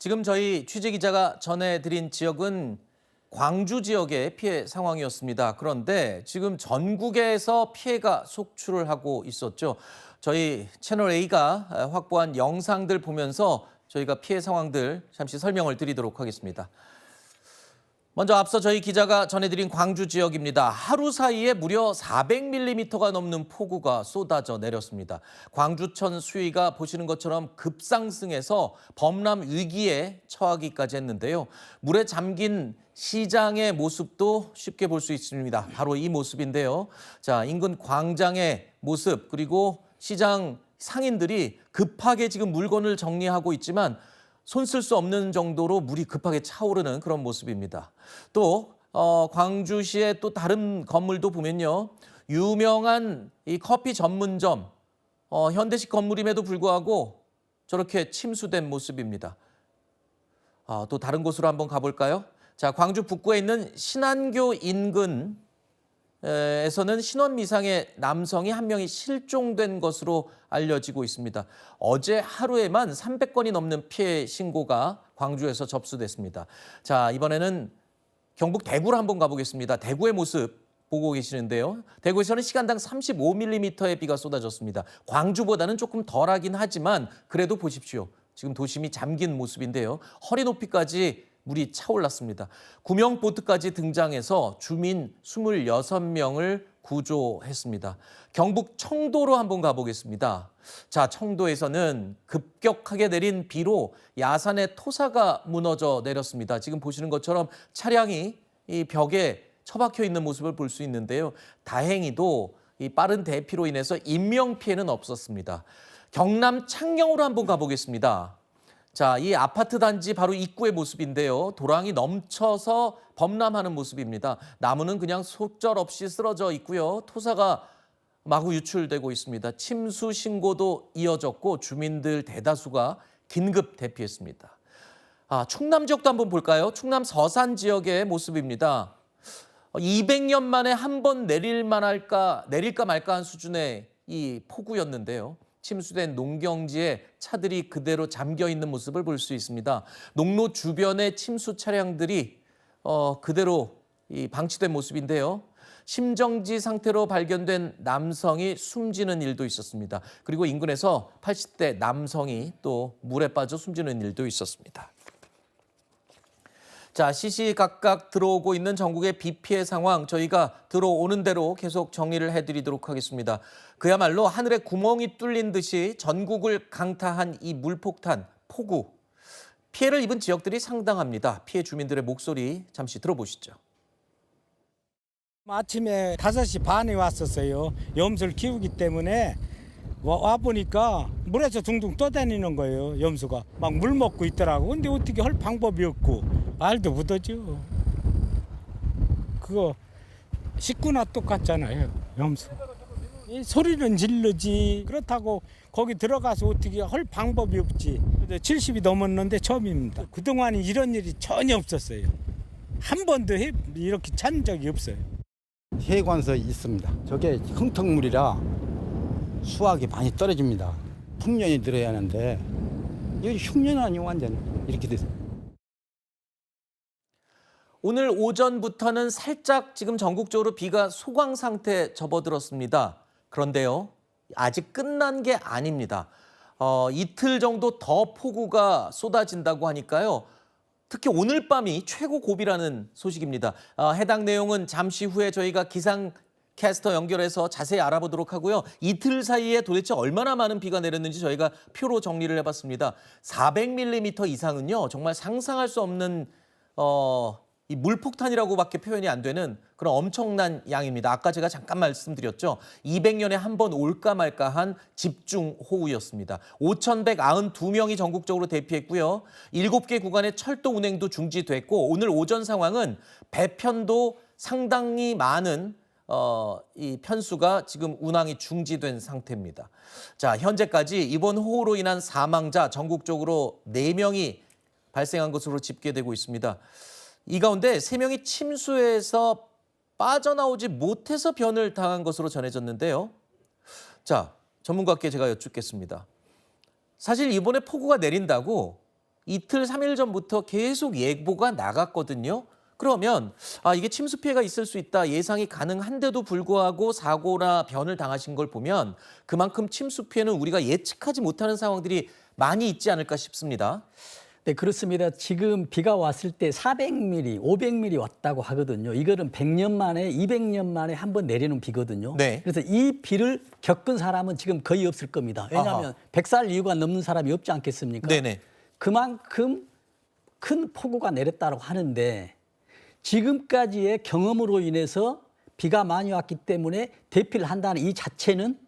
지금 저희 취재 기자가 전해드린 지역은 광주 지역의 피해 상황이었습니다. 그런데 지금 전국에서 피해가 속출을 하고 있었죠. 저희 채널A가 확보한 영상들 보면서 저희가 피해 상황들 잠시 설명을 드리도록 하겠습니다. 먼저 앞서 저희 기자가 전해드린 광주 지역입니다. 하루 사이에 무려 400mm가 넘는 폭우가 쏟아져 내렸습니다. 광주천 수위가 보시는 것처럼 급상승해서 범람 위기에 처하기까지 했는데요. 물에 잠긴 시장의 모습도 쉽게 볼 수 있습니다. 바로 이 모습인데요. 자, 인근 광장의 모습 그리고 시장 상인들이 급하게 지금 물건을 정리하고 있지만 손 쓸 수 없는 정도로 물이 급하게 차오르는 그런 모습입니다. 또 광주시의 또 다른 건물도 보면요. 유명한 이 커피 전문점, 현대식 건물임에도 불구하고 저렇게 침수된 모습입니다. 또 다른 곳으로 한번 가볼까요? 자, 광주 북구에 있는 신안교 인근 에서는 신원 미상의 남성이 한 명이 실종된 것으로 알려지고 있습니다. 어제 하루에만 300건이 넘는 피해 신고가 광주에서 접수됐습니다. 자, 이번에는 경북 대구로 한번 가보겠습니다. 대구의 모습 보고 계시는데요. 대구에서는 시간당 35mm의 비가 쏟아졌습니다. 광주보다는 조금 덜하긴 하지만 그래도 보십시오. 지금 도심이 잠긴 모습인데요. 허리 높이까지 물이 차올랐습니다. 구명 보트까지 등장해서 주민 26명을 구조했습니다. 경북 청도로 한번 가보겠습니다. 자, 청도에서는 급격하게 내린 비로 야산의 토사가 무너져 내렸습니다. 지금 보시는 것처럼 차량이 이 벽에 처박혀 있는 모습을 볼 수 있는데요. 다행히도 이 빠른 대피로 인해서 인명 피해는 없었습니다. 경남 창녕으로 한번 가보겠습니다. 자, 이 아파트 단지 바로 입구의 모습인데요. 도랑이 넘쳐서 범람하는 모습입니다. 나무는 그냥 속절없이 쓰러져 있고요. 토사가 마구 유출되고 있습니다. 침수 신고도 이어졌고 주민들 대다수가 긴급 대피했습니다. 충남 지역도 한번 볼까요? 충남 서산 지역의 모습입니다. 200년 만에 한 번 내릴까 말까 한 수준의 이 폭우였는데요. 침수된 농경지에 차들이 그대로 잠겨 있는 모습을 볼 수 있습니다. 농로 주변에 침수 차량들이 그대로 방치된 모습인데요. 심정지 상태로 발견된 남성이 숨지는 일도 있었습니다. 그리고 인근에서 80대 남성이 또 물에 빠져 숨지는 일도 있었습니다. 자, 시시각각 들어오고 있는 전국의 비 피해 상황 저희가 들어오는 대로 계속 정리를 해드리도록 하겠습니다. 그야말로 하늘에 구멍이 뚫린 듯이 전국을 강타한 이 물폭탄, 폭우. 피해를 입은 지역들이 상당합니다. 피해 주민들의 목소리 잠시 들어보시죠. 아침에 5시 반에 왔었어요. 염소를 키우기 때문에 와보니까 물에서 둥둥 떠다니는 거예요. 염소가 막 물 먹고 있더라고. 근데 어떻게 할 방법이 없고 알도 못하죠. 그거 식구나 똑같잖아요. 염소 이 소리는 질르지. 그렇다고 거기 들어가서 어떻게 할 방법이 없지. 70이 넘었는데 처음입니다. 그동안 이런 일이 전혀 없었어요. 한 번도 이렇게 찬 적이 없어요. 해관서 있습니다. 저게 흥턱물이라 수확이 많이 떨어집니다. 풍년이 들어야 하는데 이거 흉년 아니고 완전 이렇게 됐어요. 오늘 오전부터는 살짝 지금 전국적으로 비가 소강 상태에 접어들었습니다. 그런데요, 아직 끝난 게 아닙니다. 이틀 정도 더 폭우가 쏟아진다고 하니까요. 특히 오늘 밤이 최고 고비라는 소식입니다. 해당 내용은 잠시 후에 저희가 기상캐스터 연결해서 자세히 알아보도록 하고요. 이틀 사이에 도대체 얼마나 많은 비가 내렸는지 저희가 표로 정리를 해봤습니다. 400mm 이상은요, 정말 상상할 수 없는 이 물폭탄이라고밖에 표현이 안 되는 그런 엄청난 양입니다. 아까 제가 잠깐 말씀드렸죠. 200년에 한 번 올까 말까한 집중호우였습니다. 5,192명이 전국적으로 대피했고요. 7개 구간의 철도 운행도 중지됐고 오늘 오전 상황은 배편도 상당히 많은 이 편수가 지금 운항이 중지된 상태입니다. 자, 현재까지 이번 호우로 인한 사망자 전국적으로 4명이 발생한 것으로 집계되고 있습니다. 이 가운데 3명이 침수해서 빠져나오지 못해서 변을 당한 것으로 전해졌는데요. 자, 전문가께 제가 여쭙겠습니다. 사실 이번에 폭우가 내린다고 이틀, 3일 전부터 계속 예보가 나갔거든요. 그러면 이게 침수 피해가 있을 수 있다 예상이 가능한데도 불구하고 사고나 변을 당하신 걸 보면 그만큼 침수 피해는 우리가 예측하지 못하는 상황들이 많이 있지 않을까 싶습니다. 네, 그렇습니다. 지금 비가 왔을 때 400mm, 500mm 왔다고 하거든요. 이거는 100년 만에, 200년 만에 한 번 내리는 비거든요. 네. 그래서 이 비를 겪은 사람은 지금 거의 없을 겁니다. 왜냐하면 아하. 100살 이후가 넘는 사람이 없지 않겠습니까? 네네. 그만큼 큰 폭우가 내렸다고 하는데 지금까지의 경험으로 인해서 비가 많이 왔기 때문에 대피를 한다는 이 자체는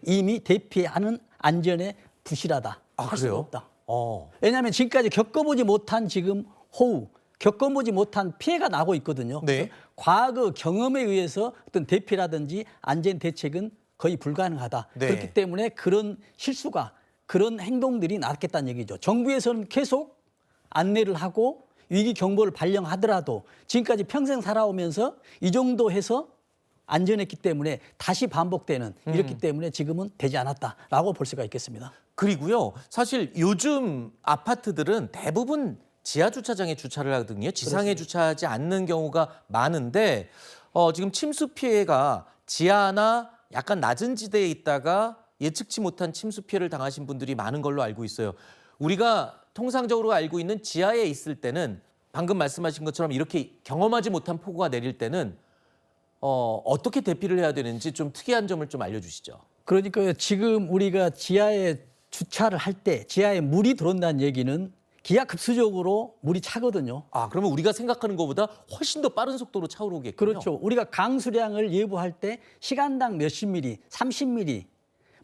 이미 대피하는 안전에 부실하다. 아, 할 수가 그래요? 없다. 어. 왜냐하면 지금까지 겪어보지 못한 지금 호우, 겪어보지 못한 피해가 나고 있거든요. 네. 과거 경험에 의해서 어떤 대피라든지 안전 대책은 거의 불가능하다. 네. 그렇기 때문에 그런 실수가 그런 행동들이 나왔겠다는 얘기죠. 정부에서는 계속 안내를 하고 위기 경보를 발령하더라도 지금까지 평생 살아오면서 이 정도 해서 안전했기 때문에 다시 반복되는 이렇기 때문에 지금은 되지 않았다라고 볼 수가 있겠습니다. 그리고요, 사실 요즘 아파트들은 대부분 지하 주차장에 주차를 하거든요. 지상에 주차하지 않는 경우가 많은데 지금 침수 피해가 지하나 약간 낮은 지대에 있다가 예측치 못한 침수 피해를 당하신 분들이 많은 걸로 알고 있어요. 우리가 통상적으로 알고 있는 지하에 있을 때는 방금 말씀하신 것처럼 이렇게 경험하지 못한 폭우가 내릴 때는 어떻게 대피를 해야 되는지 좀 특이한 점을 좀 알려주시죠. 그러니까 지금 우리가 지하에 주차를 할 때 지하에 물이 들어온다는 얘기는 기하급수적으로 물이 차거든요. 그러면 우리가 생각하는 것보다 훨씬 더 빠른 속도로 차오르겠군요. 그렇죠. 우리가 강수량을 예보할 때 시간당 몇십 미리, 30mm,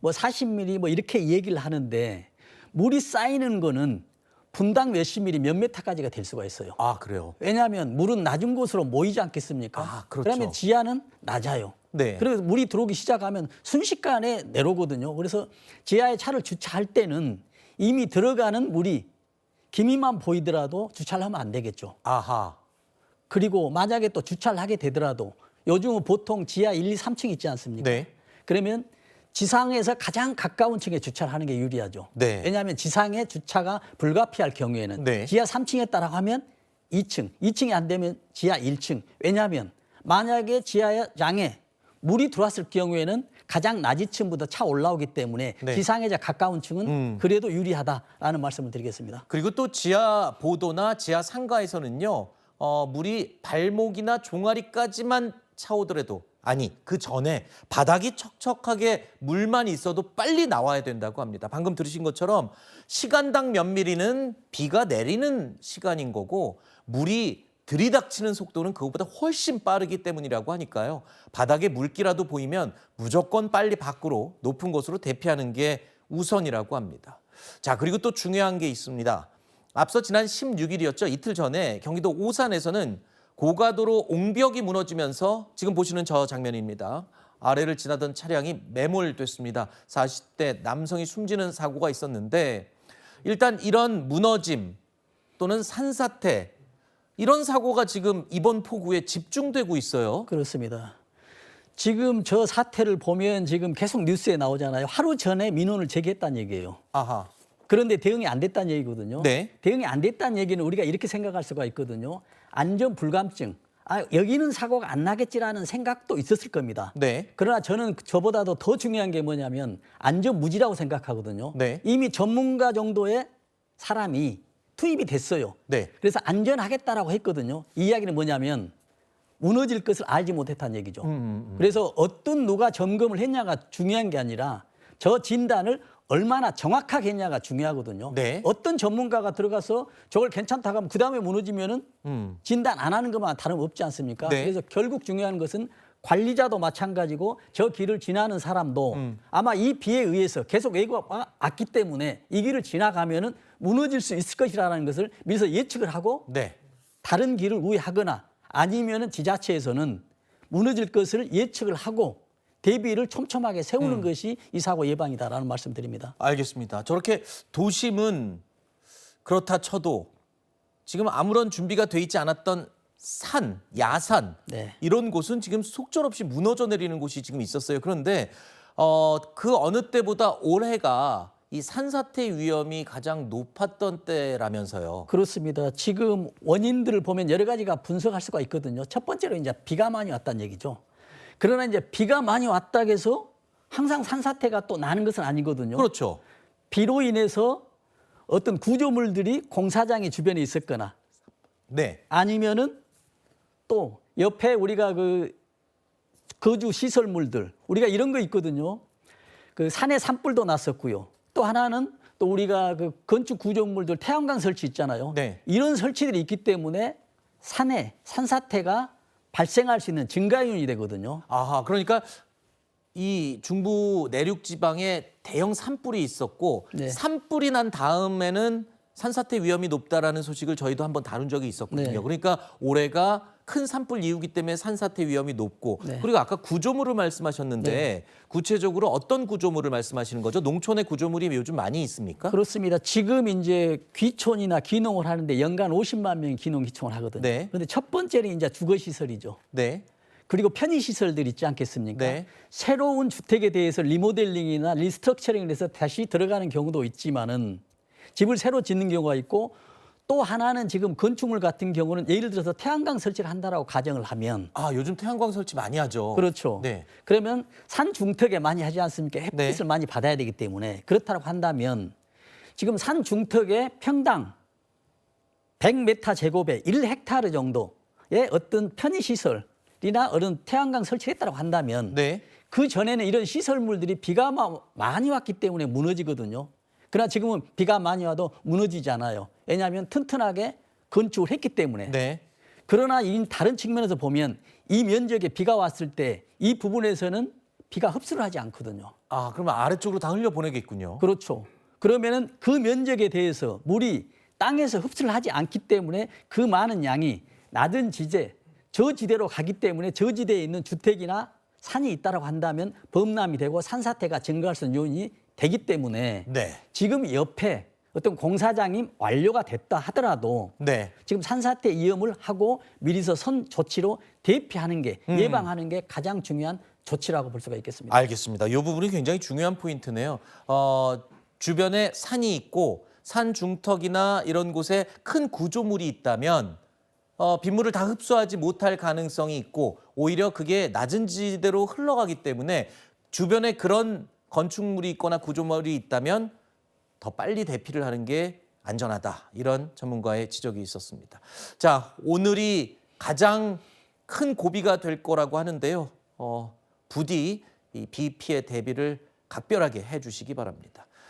뭐 40mm 뭐 이렇게 얘기를 하는데 물이 쌓이는 거는 분당 몇십 미리 몇 메타까지가 될 수가 있어요. 그래요? 왜냐하면 물은 낮은 곳으로 모이지 않겠습니까? 그렇죠. 그러면 지하는 낮아요. 네. 그래서 물이 들어오기 시작하면 순식간에 내려오거든요. 그래서 지하에 차를 주차할 때는 이미 들어가는 물이 기미만 보이더라도 주차를 하면 안 되겠죠. 아하. 그리고 만약에 또 주차를 하게 되더라도 요즘은 보통 지하 1, 2, 3층 있지 않습니까? 네. 그러면 지상에서 가장 가까운 층에 주차를 하는 게 유리하죠. 네. 왜냐하면 지상에 주차가 불가피할 경우에는 네. 지하 3층에 따라 하면 2층, 2층이 안 되면 지하 1층. 왜냐하면 만약에 지하장에 물이 들어왔을 경우에는 가장 낮은 층부터 차 올라오기 때문에 네. 지상에 가까운 층은 그래도 유리하다라는 말씀을 드리겠습니다. 그리고 또 지하 보도나 지하 상가에서는요, 물이 발목이나 종아리까지만 차오더라도 그 전에 바닥이 척척하게 물만 있어도 빨리 나와야 된다고 합니다. 방금 들으신 것처럼 시간당 몇 미리는 비가 내리는 시간인 거고 물이 들이닥치는 속도는 그것보다 훨씬 빠르기 때문이라고 하니까요. 바닥에 물기라도 보이면 무조건 빨리 밖으로 높은 곳으로 대피하는 게 우선이라고 합니다. 자, 그리고 또 중요한 게 있습니다. 앞서 지난 16일이었죠. 이틀 전에 경기도 오산에서는 고가도로 옹벽이 무너지면서 지금 보시는 저 장면입니다. 아래를 지나던 차량이 매몰됐습니다. 40대 남성이 숨지는 사고가 있었는데 일단 이런 무너짐 또는 산사태 이런 사고가 지금 이번 폭우에 집중되고 있어요. 그렇습니다. 지금 저 사태를 보면 지금 계속 뉴스에 나오잖아요. 하루 전에 민원을 제기했다는 얘기예요. 아하. 그런데 대응이 안 됐다는 얘기거든요. 네. 대응이 안 됐다는 얘기는 우리가 이렇게 생각할 수가 있거든요. 안전 불감증. 여기는 사고가 안 나겠지라는 생각도 있었을 겁니다. 네. 그러나 저는 저보다도 더 중요한 게 뭐냐면 안전무지라고 생각하거든요. 네. 이미 전문가 정도의 사람이 투입이 됐어요. 네. 그래서 안전하겠다라고 했거든요. 이 이야기는 뭐냐면 무너질 것을 알지 못했다는 얘기죠. 그래서 어떤 누가 점검을 했냐가 중요한 게 아니라 저 진단을 얼마나 정확하게 했냐가 중요하거든요. 네. 어떤 전문가가 들어가서 저걸 괜찮다고 하면 그다음에 무너지면은 진단 안 하는 것만 다름없지 않습니까? 네. 그래서 결국 중요한 것은 관리자도 마찬가지고 저 길을 지나는 사람도 아마 이 비에 의해서 계속 예고가 왔기 때문에 이 길을 지나가면은 무너질 수 있을 것이라는 것을 미리서 예측을 하고 네. 다른 길을 우회하거나 아니면은 지자체에서는 무너질 것을 예측을 하고 대비를 촘촘하게 세우는 것이 이 사고 예방이다라는 말씀드립니다. 알겠습니다. 저렇게 도심은 그렇다 쳐도 지금 아무런 준비가 돼 있지 않았던 산, 야산 네. 이런 곳은 지금 속절없이 무너져 내리는 곳이 지금 있었어요. 그런데 그 어느 때보다 올해가 이 산사태 위험이 가장 높았던 때라면서요. 그렇습니다. 지금 원인들을 보면 여러 가지가 분석할 수가 있거든요. 첫 번째로 이제 비가 많이 왔다는 얘기죠. 그러나 이제 비가 많이 왔다고 해서 항상 산사태가 또 나는 것은 아니거든요. 그렇죠. 비로 인해서 어떤 구조물들이 공사장의 주변에 있었거나 네. 아니면은 또 옆에 우리가 그 거주 시설물들 우리가 이런 거 있거든요. 그 산에 산불도 났었고요. 또 하나는 또 우리가 그 건축 구조물들 태양광 설치 있잖아요. 네. 이런 설치들이 있기 때문에 산에 산사태가 발생할 수 있는 증가 요인이 되거든요. 아하, 그러니까 이 중부 내륙 지방에 대형 산불이 있었고 네. 산불이 난 다음에는 산사태 위험이 높다라는 소식을 저희도 한번 다룬 적이 있었거든요. 네. 그러니까 올해가 큰 산불 이후기 때문에 산사태 위험이 높고 네. 그리고 아까 구조물을 말씀하셨는데 구체적으로 어떤 구조물을 말씀하시는 거죠? 농촌의 구조물이 요즘 많이 있습니까? 그렇습니다. 지금 이제 귀촌이나 귀농을 하는데 연간 50만 명이 귀농 귀촌을 하거든요. 네. 그런데 첫 번째는 이제 주거 시설이죠. 네. 그리고 편의 시설들 있지 않겠습니까? 네. 새로운 주택에 대해서 리모델링이나 리스트럭처링을 해서 다시 들어가는 경우도 있지만은 집을 새로 짓는 경우가 있고 또 하나는 지금 건축물 같은 경우는 예를 들어서 태양광 설치를 한다라고 가정을 하면 아, 요즘 태양광 설치 많이 하죠. 그렇죠. 네. 그러면 산 중턱에 많이 하지 않습니까? 햇빛을 많이 받아야 되기 때문에 그렇다고 한다면 지금 산 중턱에 평당 100m 제곱에 1헥타르 정도의 어떤 편의 시설이나 어떤 태양광 설치했다고 한다면 네. 그 전에는 이런 시설물들이 비가 많이 왔기 때문에 무너지거든요. 그러나 지금은 비가 많이 와도 무너지지 않아요. 왜냐하면 튼튼하게 건축을 했기 때문에. 네. 그러나 이 다른 측면에서 보면 이 면적에 비가 왔을 때 이 부분에서는 비가 흡수를 하지 않거든요. 아, 그러면 아래쪽으로 다 흘려 보내겠군요. 그렇죠. 그러면은 그 면적에 대해서 물이 땅에서 흡수를 하지 않기 때문에 그 많은 양이 낮은 지대, 저지대로 가기 때문에 저지대에 있는 주택이나 산이 있다고 한다면 범람이 되고 산사태가 증가할 수 있는 요인이 되기 때문에 네. 지금 옆에 어떤 공사장이 완료가 됐다 하더라도 네. 지금 산사태 위험을 하고 미리서 선 조치로 대피하는 게 예방하는 게 가장 중요한 조치라고 볼 수가 있겠습니다. 알겠습니다. 이 부분이 굉장히 중요한 포인트네요. 주변에 산이 있고 산 중턱이나 이런 곳에 큰 구조물이 있다면 빗물을 다 흡수하지 못할 가능성이 있고 오히려 그게 낮은 지대로 흘러가기 때문에 주변에 그런 건축물이 있거나 구조물이 있다면 더 빨리 대피를 하는 게 안전하다. 이런 전문가의 지적이 있었습니다. 자, 오늘이 가장 큰 고비가 될 거라고 하는데요. 부디 이 비 피해 대비를 각별하게 해주시기 바랍니다.